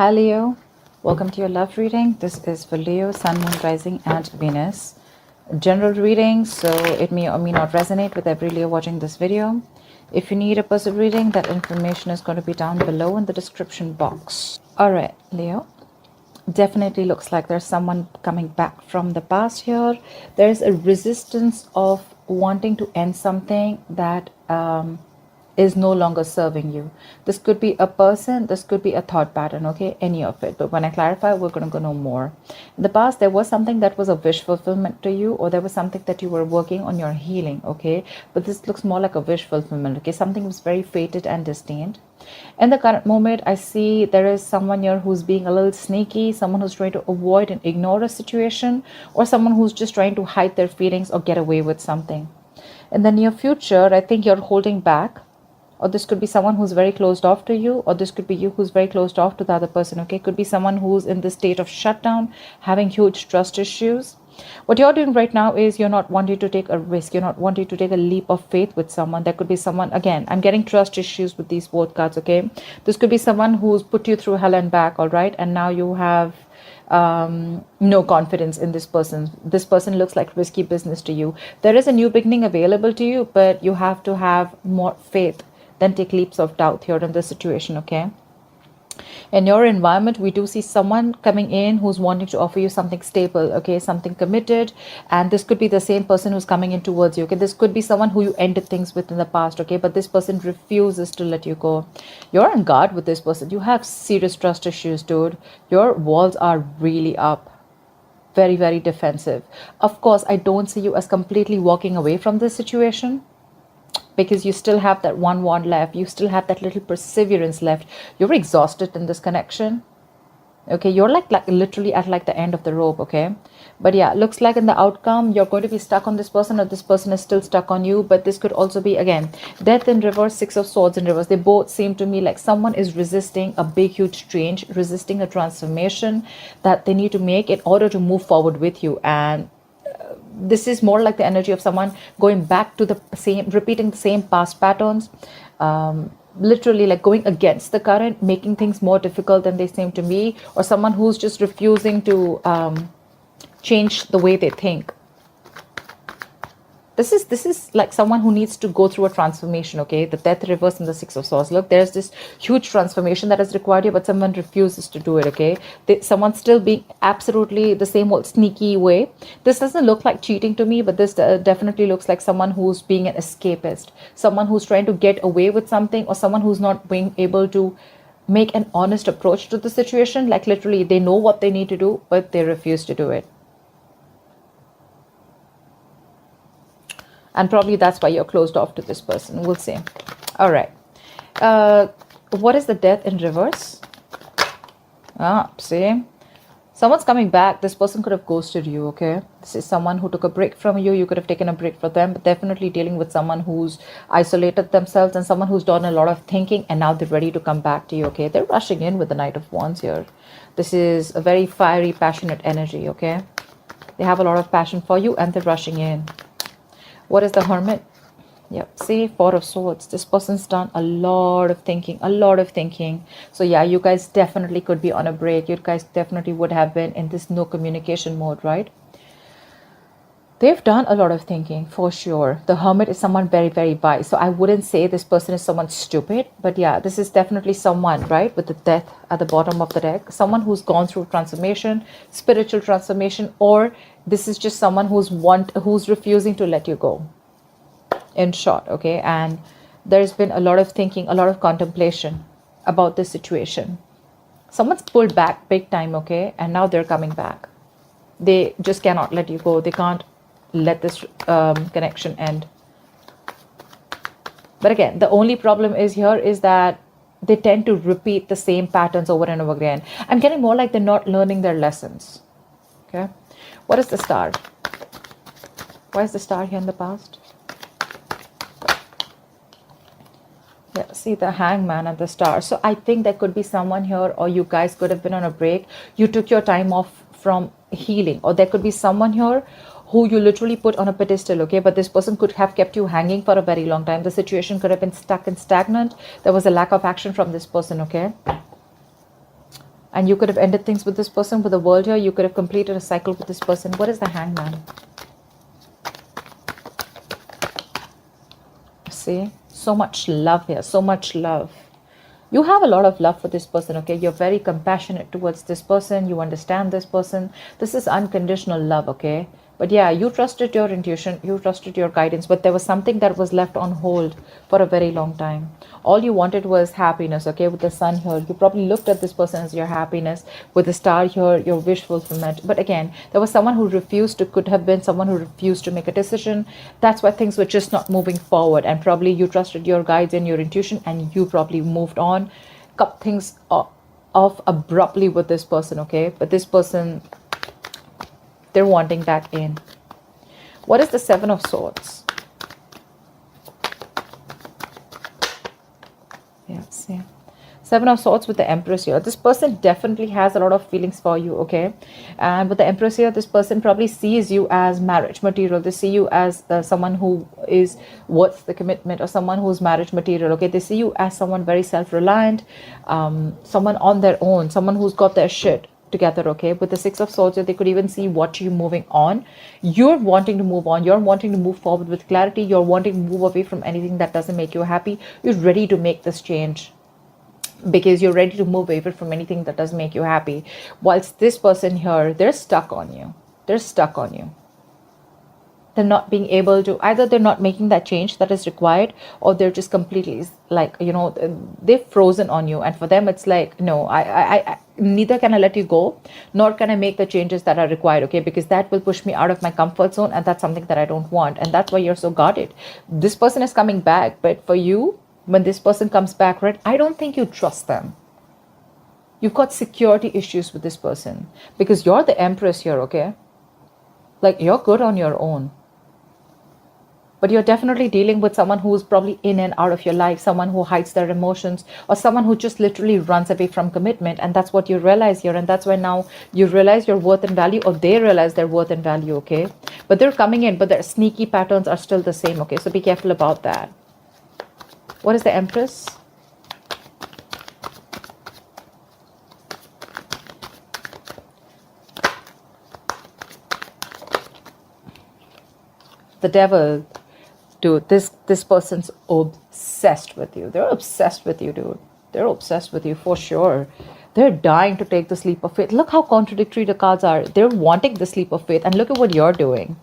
Hi Leo, welcome to your love reading. This is for Leo, Sun, Moon, Rising, and Venus. General reading, so it may or may not resonate with every Leo watching this video. If you need a personal reading, that information is going to be down below in the description box. Alright, Leo. Definitely looks like there's someone coming back from the past here. There's a resistance of wanting to end something that is no longer serving you. This could be a person, this could be a thought pattern, okay, any of it. But when I clarify, we're going to go know more. In the past, there was something that was a wish fulfillment to you, or there was something that you were working on your healing, okay. But this looks more like a wish fulfillment, okay. Something was very fated and destined. In the current moment, I see there is someone here who's being a little sneaky, someone who's trying to avoid and ignore a situation, or someone who's just trying to hide their feelings or get away with something. In the near future, I think you're holding back, or this could be someone who's very closed off to you, or this could be you who's very closed off to the other person, okay. Could be someone who's in this state of shutdown, having huge trust issues. What you're doing right now is you're not wanting to take a risk, you're not wanting to take a leap of faith with someone. There could be someone, again, I'm getting trust issues with these both cards, okay. This could be someone who's put you through hell and back, all right, and now you have no confidence in this person. This person looks like risky business to you. There is a new beginning available to you, but you have to have more faith than take leaps of doubt here in this situation, okay. In your environment, we do see someone coming in who's wanting to offer you something stable, okay, something committed. And this could be the same person who's coming in towards you, okay. This could be someone who you ended things with in the past, okay, but this person refuses to let you go. You're on guard with this person. You have serious trust issues, dude. Your walls are really up, very, very defensive. Of course, I don't see you as completely walking away from this situation, because you still have that one wand left. You still have that little perseverance left. You're exhausted in this connection, okay. You're like literally at like the end of the rope, okay. But yeah, looks like in the outcome you're going to be stuck on this person, or this person is still stuck on you. But this could also be, again, death in reverse, Six of Swords in reverse. They both seem to me like someone is resisting a big huge change, resisting a transformation that they need to make in order to move forward with you. And this is more like the energy of someone going back to the same, repeating the same past patterns, literally like going against the current, making things more difficult than they seem to be, or someone who's just refusing to change the way they think. This is like someone who needs to go through a transformation, okay. The death reverse and the Six of Swords. Look, there's this huge transformation that is required here, but someone refuses to do it, okay. Someone's still being absolutely the same old sneaky way. This doesn't look like cheating to me, but this definitely looks like someone who's being an escapist, someone who's trying to get away with something, or someone who's not being able to make an honest approach to the situation. Like literally they know what they need to do, but they refuse to do it. And probably that's why you're closed off to this person. We'll see. All right. What is the death in reverse? See? Someone's coming back. This person could have ghosted you, okay? This is someone who took a break from you. You could have taken a break from them, but definitely dealing with someone who's isolated themselves and someone who's done a lot of thinking, and now they're ready to come back to you, okay? They're rushing in with the Knight of Wands here. This is a very fiery, passionate energy, okay? They have a lot of passion for you and they're rushing in. What is the Hermit? Yep, see, Four of Swords. This person's done a lot of thinking, a lot of thinking. So yeah, you guys definitely could be on a break. You guys definitely would have been in this no communication mode, right? They've done a lot of thinking for sure. The Hermit is someone very, very wise. So I wouldn't say this person is someone stupid, but yeah, this is definitely someone, right, with the death at the bottom of the deck. Someone who's gone through transformation, spiritual transformation, or this is just someone who's refusing to let you go. In short, okay, and there's been a lot of thinking, a lot of contemplation about this situation. Someone's pulled back big time, okay, and now they're coming back. They just cannot let you go. They can't let this connection end. But again, the only problem is here is that they tend to repeat the same patterns over and over again. I'm getting more like they're not learning their lessons. Okay, what is the Star? Why is the Star here in the past? Yeah, see the Hangman and the Star. So I think there could be someone here, or you guys could have been on a break. You took your time off from healing, or there could be someone here who you literally put on a pedestal, okay, but this person could have kept you hanging for a very long time. The situation could have been stuck and stagnant. There was a lack of action from this person, okay. And you could have ended things with this person, with the world here. You could have completed a cycle with this person. What is the Hangman? See, so much love here, so much love. You have a lot of love for this person, okay? You're very compassionate towards this person. You understand this person. This is unconditional love, okay? But yeah, you trusted your intuition, you trusted your guidance, but there was something that was left on hold for a very long time. All you wanted was happiness, okay? With the sun here, you probably looked at this person as your happiness. With the star here, your wish fulfillment. But again, there was someone who refused to, could have been someone who refused to make a decision. That's why things were just not moving forward. And probably you trusted your guides and your intuition, and you probably moved on, cut things off abruptly with this person, okay? But this person, they're wanting that in. What is the Seven of Swords? Yeah, see. Seven of Swords with the Empress here. This person definitely has a lot of feelings for you, okay? And with the Empress here, this person probably sees you as marriage material. They see you as someone who is worth the commitment, or someone who's marriage material, okay? They see you as someone very self-reliant, someone on their own, someone who's got their shit together, okay? With the Six of Swords, they could even see what you're moving on. You're wanting to move on. You're wanting to move forward with clarity. You're wanting to move away from anything that doesn't make you happy. You're ready to make this change because you're ready to move away from anything that doesn't make you happy. Whilst this person here, they're stuck on you. They're stuck on you. They're not being able to, either they're not making that change that is required, or they're just completely like, you know, they've frozen on you. And for them, it's like, no, I neither can I let you go, nor can I make the changes that are required, okay? Because that will push me out of my comfort zone, and that's something that I don't want. And that's why you're so guarded. This person is coming back, but for you, when this person comes back, right, I don't think you trust them. You've got security issues with this person because you're the Empress here, okay? Like, you're good on your own. But you're definitely dealing with someone who's probably in and out of your life, someone who hides their emotions, or someone who just literally runs away from commitment. And that's what you realize here. And that's why now you realize your worth and value, or they realize their worth and value, okay? But they're coming in, but their sneaky patterns are still the same, okay? So be careful about that. What is the Empress? The Devil. Dude, this person's obsessed with you. They're obsessed with you, dude. They're obsessed with you for sure. They're dying to take this leap of faith. Look how contradictory the cards are. They're wanting this leap of faith. And look at what you're doing.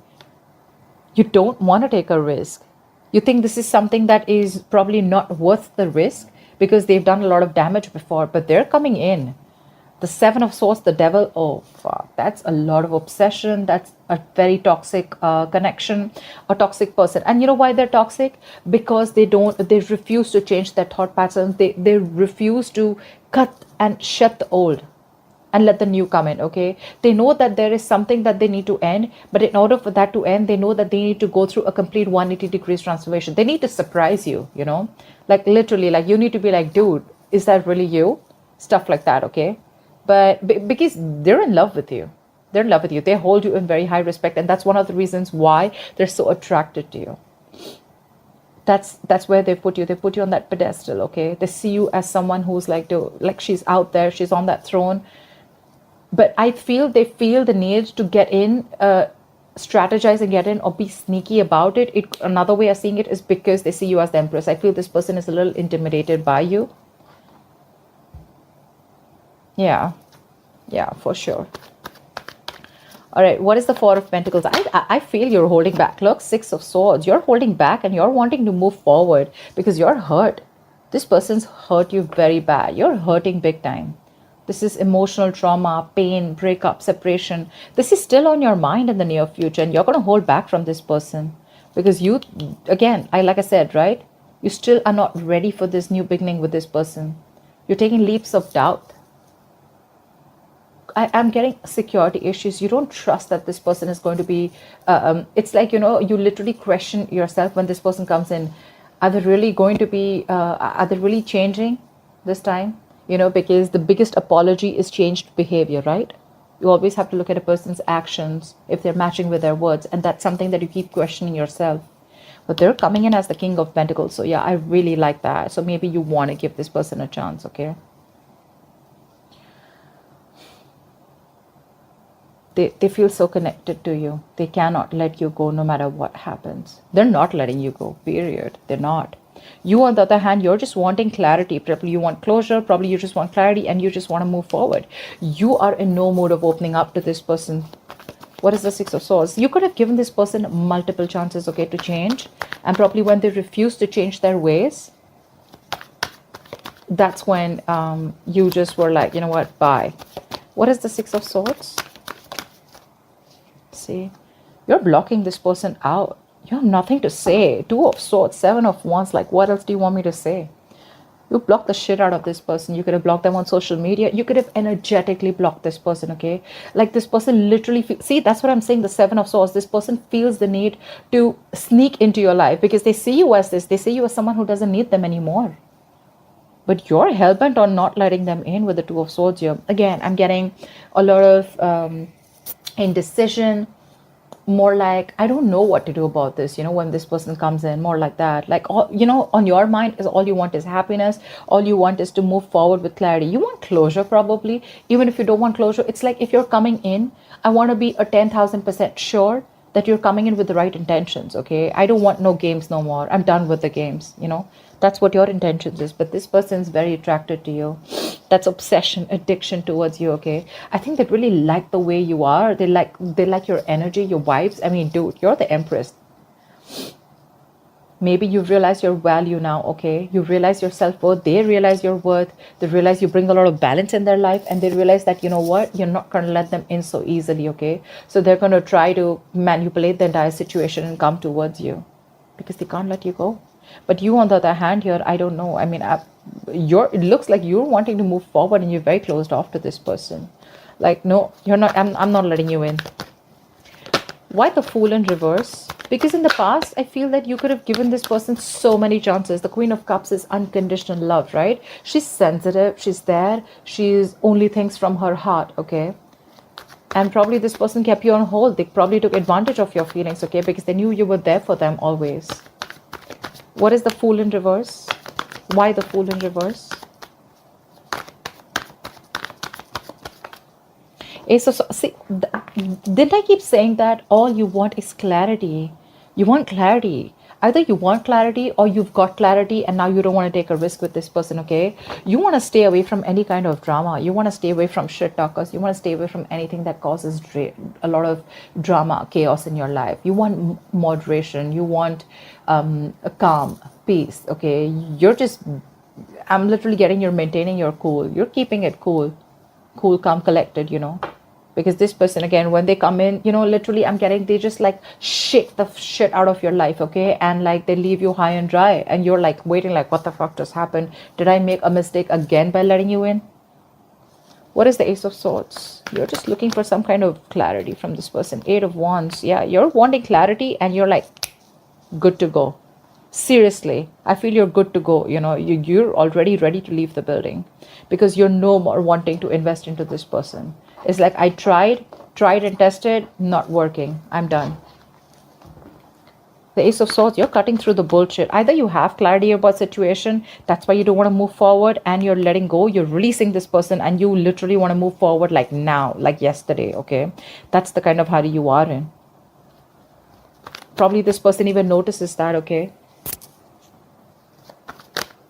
You don't want to take a risk. You think this is something that is probably not worth the risk because they've done a lot of damage before. But they're coming in. The Seven of Swords, the Devil, oh fuck, that's a lot of obsession. That's a very toxic connection, a toxic person. And you know why they're toxic? Because they refuse to change their thought patterns. They refuse to cut and shut the old and let the new come in, okay? They know that there is something that they need to end, but in order for that to end, they know that they need to go through a complete 180 degrees transformation. They need to surprise you, you know? Like literally, like you need to be like, dude, is that really you? Stuff like that, okay? But because they're in love with you. They're in love with you. They hold you in very high respect. And that's one of the reasons why they're so attracted to you. That's where they put you. They put you on that pedestal, okay? They see you as someone who's like, she's out there. She's on that throne. But I feel they feel the need to get in, strategize and get in, or be sneaky about it. Another way of seeing it is because they see you as the Empress. I feel this person is a little intimidated by you. Yeah, for sure. All right, what is the Four of Pentacles? I feel you're holding back. Look, Six of Swords. You're holding back and you're wanting to move forward because you're hurt. This person's hurt you very bad. You're hurting big time. This is emotional trauma, pain, breakup, separation. This is still on your mind in the near future, and you're going to hold back from this person because you, again, like I said, right? You still are not ready for this new beginning with this person. You're taking leaps of doubt. I'm getting security issues. You don't trust that this person is going to be, it's like, you know, you literally question yourself when this person comes in. Are they really going to be, are they really changing this time? You know, because the biggest apology is changed behavior, right? You always have to look at a person's actions if they're matching with their words. And that's something that you keep questioning yourself. But they're coming in as the King of Pentacles. So yeah, I really like that. So maybe you want to give this person a chance, okay? They feel so connected to you. They cannot let you go no matter what happens. They're not letting you go, period. They're not. You, on the other hand, you're just wanting clarity. Probably you want closure. Probably you just want clarity and you just want to move forward. You are in no mood of opening up to this person. What is the Six of Swords? You could have given this person multiple chances, okay, to change. And probably when they refuse to change their ways, that's when you just were like, you know what, bye. What is the Six of Swords? See, you're blocking this person out. You have nothing to say. Two of Swords, Seven of Wands. Like, what else do you want me to say? You blocked the shit out of this person. You could have blocked them on social media. You could have energetically blocked this person, okay? Like, this person literally see, that's what I'm saying, the Seven of Swords. This person feels the need to sneak into your life because they see you as this. They see you as someone who doesn't need them anymore. But you're hell-bent on not letting them in with the Two of Swords here. Again, I'm getting a lot of indecision, more like, I don't know what to do about this, you know, when this person comes in, more like that. Like, all, you know, on your mind is all you want is happiness. All you want is to move forward with clarity. You want closure, probably. Even if you don't want closure, it's like, if you're coming in, I want to be a 10,000% sure that you're coming in with the right intentions, okay? I don't want no games no more. I'm done with the games, you know? That's what your intentions is. But this person's very attracted to you. That's obsession, addiction towards you, okay? I think they really like the way you are. They like your energy, your vibes. I mean, dude, you're the Empress. Maybe you realize your value now, okay? You realize your self-worth. They realize your worth. They realize you bring a lot of balance in their life. And they realize that, you know what? You're not going to let them in so easily, okay? So they're going to try to manipulate the entire situation and come towards you because they can't let you go. But you, on the other hand, here, I don't know. I mean, it looks like you're wanting to move forward and you're very closed off to this person. Like, no, you're not. I'm not letting you in. Why the Fool in reverse? Because in the past, I feel that you could have given this person so many chances. The Queen of Cups is unconditional love, right? She's sensitive. She's there. She's only thinks from her heart, okay? And probably this person kept you on hold. They probably took advantage of your feelings, okay? Because they knew you were there for them always. What is the Fool in reverse? Why the Fool in reverse? Ace of Swords. See, didn't I keep saying that all you want is clarity? You want clarity. Either you want clarity or you've got clarity and now you don't want to take a risk with this person, okay? You want to stay away from any kind of drama. You want to stay away from shit talkers. You want to stay away from anything that causes a lot of drama, chaos in your life. You want moderation. You want a calm, peace, okay? I'm literally getting you're maintaining your cool. You're keeping it cool, calm, collected, you know? Because this person, again, when they come in, you know, literally I'm getting, they just like shake the shit out of your life, okay? And like they leave you high and dry. And you're like waiting like, what the fuck just happened? Did I make a mistake again by letting you in? What is the Ace of Swords? You're just looking for some kind of clarity from this person. Eight of Wands. Yeah, you're wanting clarity and you're like, good to go. Seriously, I feel you're good to go. You know, you're already ready to leave the building because you're no more wanting to invest into this person. It's like, I tried and tested, not working. I'm done. The Ace of Swords, you're cutting through the bullshit. Either you have clarity about situation, that's why you don't want to move forward, and you're letting go, you're releasing this person, and you literally want to move forward like now, like yesterday, okay? That's the kind of hurry you are in. Probably this person even notices that, okay?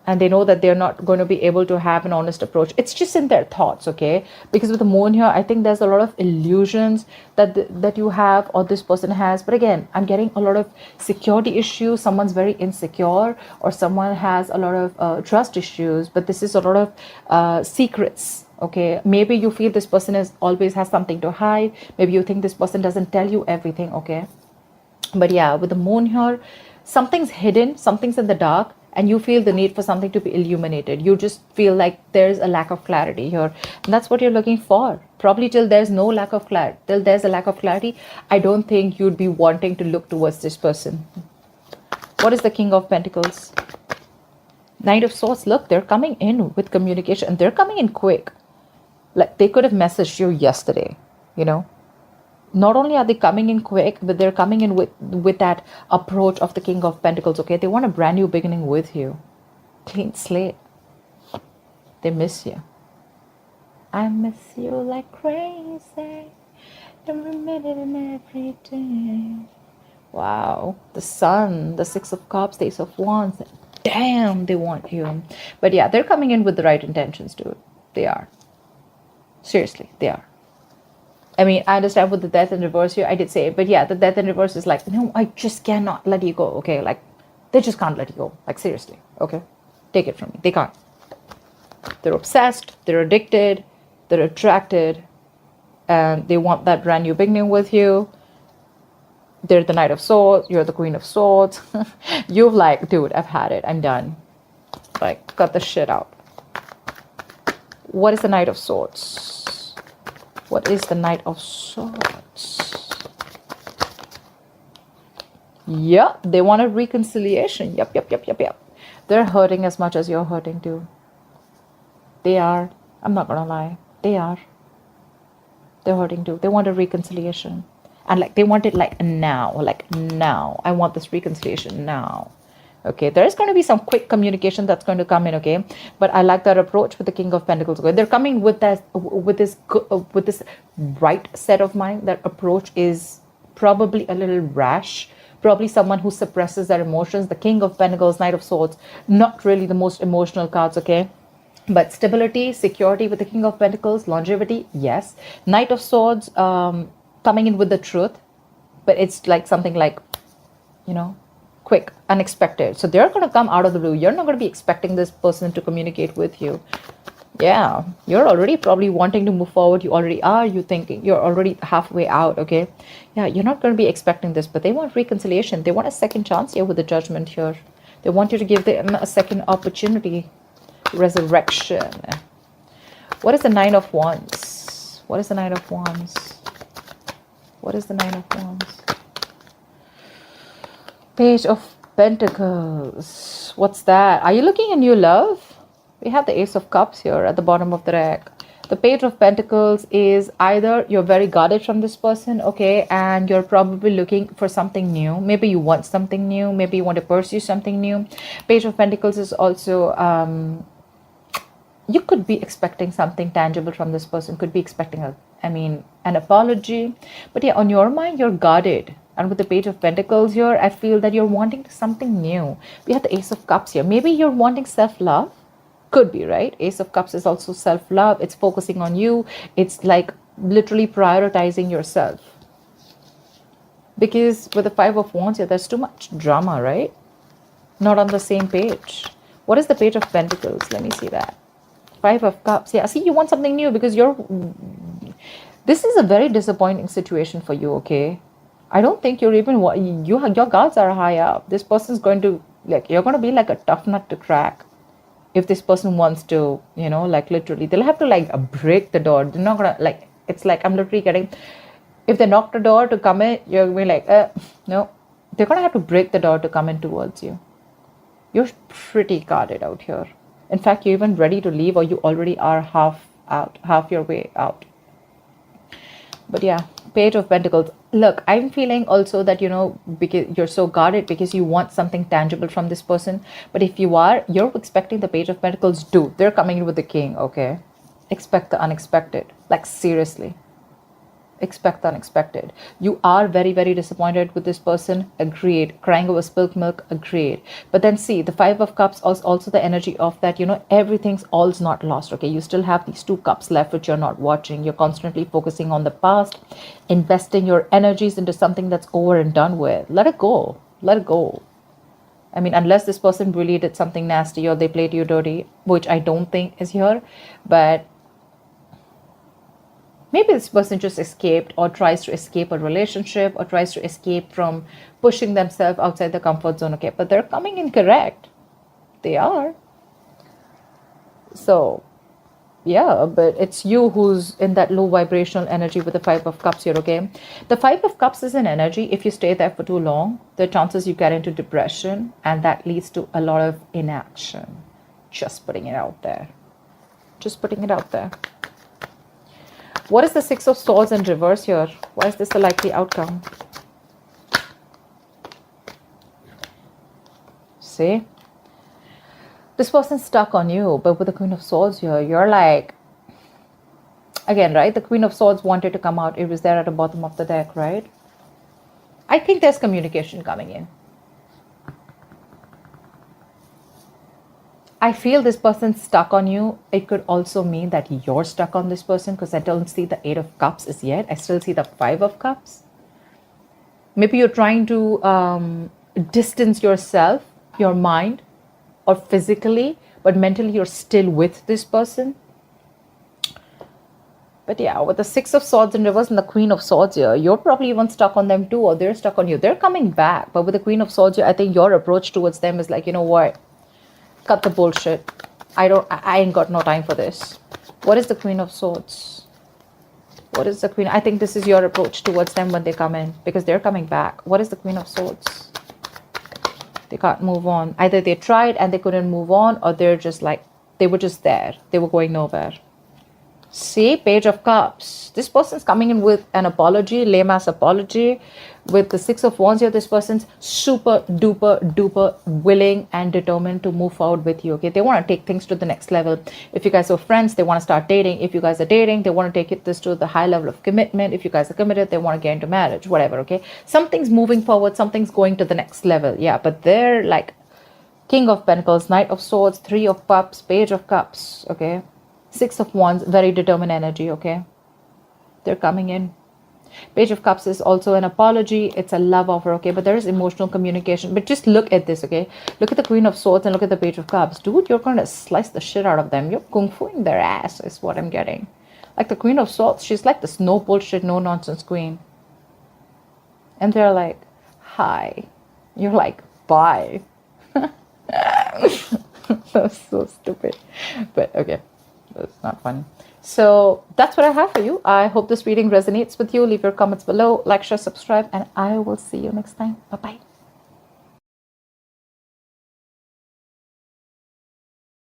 And they know that they're not going to be able to have an honest approach. It's just in their thoughts, okay? Because with the moon here, I think there's a lot of illusions that you have or this person has. But again, I'm getting a lot of security issues. Someone's very insecure or someone has a lot of trust issues. But this is a lot of secrets, okay? Maybe you feel this person always has something to hide. Maybe you think this person doesn't tell you everything, okay? But yeah, with the moon here, something's hidden, something's in the dark. And you feel the need for something to be illuminated. You just feel like there's a lack of clarity here. And that's what you're looking for. Probably till there's no lack of clarity. Till there's a lack of clarity, I don't think you'd be wanting to look towards this person. What is the King of Pentacles? Knight of Swords. Look, they're coming in with communication. And they're coming in quick. Like, they could have messaged you yesterday, you know. Not only are they coming in quick, but they're coming in with that approach of the King of Pentacles, okay? They want a brand new beginning with you. Clean slate. They miss you. I miss you like crazy. every minute and every day. Wow, the Sun, the Six of Cups, the Ace of Wands. Damn, they want you. But yeah, they're coming in with the right intentions, dude. They are. Seriously, they are. I mean, I understand with the Death in reverse here, I did say it, but yeah, the Death in reverse is like, no, I just cannot let you go, okay? Like, they just can't let you go. Like, seriously, okay? Take it from me. They can't. They're obsessed, they're addicted, they're attracted, and they want that brand new beginning with you. They're the Knight of Swords, you're the Queen of Swords. You've like, dude, I've had it, I'm done. Like, cut the shit out. What is the Knight of Swords? What is the Knight of Swords? Yep, they want a reconciliation. Yep. They're hurting as much as you're hurting too. They are. I'm not gonna lie. They are. They're hurting too. They want a reconciliation. And like, they want it like now. Like now. I want this reconciliation now. Okay, there is going to be some quick communication that's going to come in, okay? But I like that approach with the King of Pentacles. Okay? They're coming with that, with this right set of mind. That approach is probably a little rash. Probably someone who suppresses their emotions. The King of Pentacles, Knight of Swords, not really the most emotional cards, okay? But stability, security with the King of Pentacles, longevity, yes. Knight of Swords, coming in with the truth, but it's like something like, you know, quick, unexpected. So they're going to come out of the blue. You're not going to be expecting this person to communicate with you. Yeah, you're already probably wanting to move forward. You already are. You thinking you're already halfway out. Okay, yeah, you're not going to be expecting this, but they want reconciliation. They want a second chance here with the Judgment here. They want you to give them a second opportunity. Resurrection. What is the Nine of Wands? What is the Nine of Wands? What is the Nine of Wands? Page of Pentacles. What's that? Are you looking at new love? We have the Ace of Cups here at the bottom of the deck. The Page of Pentacles is either you're very guarded from this person, okay, and you're probably looking for something new. Maybe you want something new. Maybe you want to pursue something new. Page of Pentacles is also, you could be expecting something tangible from this person. Could be expecting an apology. But yeah, on your mind, you're guarded. And with the Page of Pentacles here, I feel that you're wanting something new. We have the Ace of Cups here. Maybe you're wanting self-love. Could be, right? Ace of Cups is also self-love. It's focusing on you. It's like literally prioritizing yourself. Because with the Five of Wands here, there's too much drama, right? Not on the same page. What is the Page of Pentacles? Let me see that. Five of Cups. Yeah, see, you want something new because this is a very disappointing situation for you, okay? I don't think you're even, your guards are high up. This person's going to, like, you're going to be like a tough nut to crack. If this person wants to, you know, like literally, they'll have to like break the door. They're not going to, like, it's like, I'm literally getting, if they knock the door to come in, you're going to be like, no. They're going to have to break the door to come in towards you. You're pretty guarded out here. In fact, you're even ready to leave, or you already are half your way out. But yeah, Page of Pentacles. Look, I'm feeling also that, you know, because you're so guarded because you want something tangible from this person. But if you're expecting the Page of Pentacles, dude, they're coming in with the King, okay? Expect the unexpected. Like, seriously. Expect the unexpected. You are very, very disappointed with this person. Agreed. Crying over spilled milk. Agreed. But then see, the Five of Cups is also the energy of that, you know, everything's all's not lost. Okay, you still have these two cups left which you're not watching. You're constantly focusing on the past, investing your energies into something that's over and done with. Let it go. Let it go. I mean, unless this person really did something nasty or they played you dirty, which I don't think is here, but maybe this person just escaped or tries to escape a relationship or tries to escape from pushing themselves outside the comfort zone. Okay, but they're coming in correct. They are. So, yeah, but it's you who's in that low vibrational energy with the Five of Cups here, okay? The Five of Cups is an energy. If you stay there for too long, the chances you get into depression, and that leads to a lot of inaction. Just putting it out there. Just putting it out there. What is the Six of Swords in reverse here? Why is this a likely outcome? See? This person's stuck on you, but with the Queen of Swords here, you're like, Again, right? The Queen of Swords wanted to come out. It was there at the bottom of the deck, right? I think there's communication coming in. I feel this person's stuck on you. It could also mean that you're stuck on this person, because I don't see the 8 of Cups as yet. I still see the 5 of Cups. Maybe you're trying to distance yourself, your mind, or physically, but mentally you're still with this person. But yeah, with the 6 of Swords in reverse and the Queen of Swords here, you're probably even stuck on them too, or they're stuck on you. They're coming back. But with the Queen of Swords here, I think your approach towards them is like, you know what? Cut the bullshit. I ain't got no time for this. What is the Queen of Swords? What is the Queen? I think this is your approach towards them when they come in, because they're coming back. What is the Queen of Swords? They can't move on. Either they tried and they couldn't move on, or they're just like, they were just there. They were going nowhere. See, Page of Cups. This person's coming in with an apology, lame ass apology. With the 6 of Wands here, this person's super duper willing and determined to move forward with you. Okay, they want to take things to the next level. If you guys are friends, they want to start dating. If you guys are dating, they want to take this to the high level of commitment. If you guys are committed, they want to get into marriage, whatever. Okay, something's moving forward, something's going to the next level. Yeah, but they're like King of Pentacles, Knight of Swords, 3 of Cups, Page of Cups. Okay, 6 of Wands, very determined energy. Okay, they're coming in. Page of Cups is also an apology. It's a love offer. Okay, but there is emotional communication. But just look at this. Okay, look at the Queen of Swords and look at the Page of Cups. Dude, you're going to slice the shit out of them. You're kung fuing their ass is what I'm getting. Like the Queen of Swords, she's like this no bullshit, no nonsense queen. And they're like, hi. You're like, bye. That's so stupid. But okay, that's not funny. So that's what I have for you. I hope this reading resonates with you. Leave your comments below, like, share, subscribe, and I will see you next time. Bye-bye.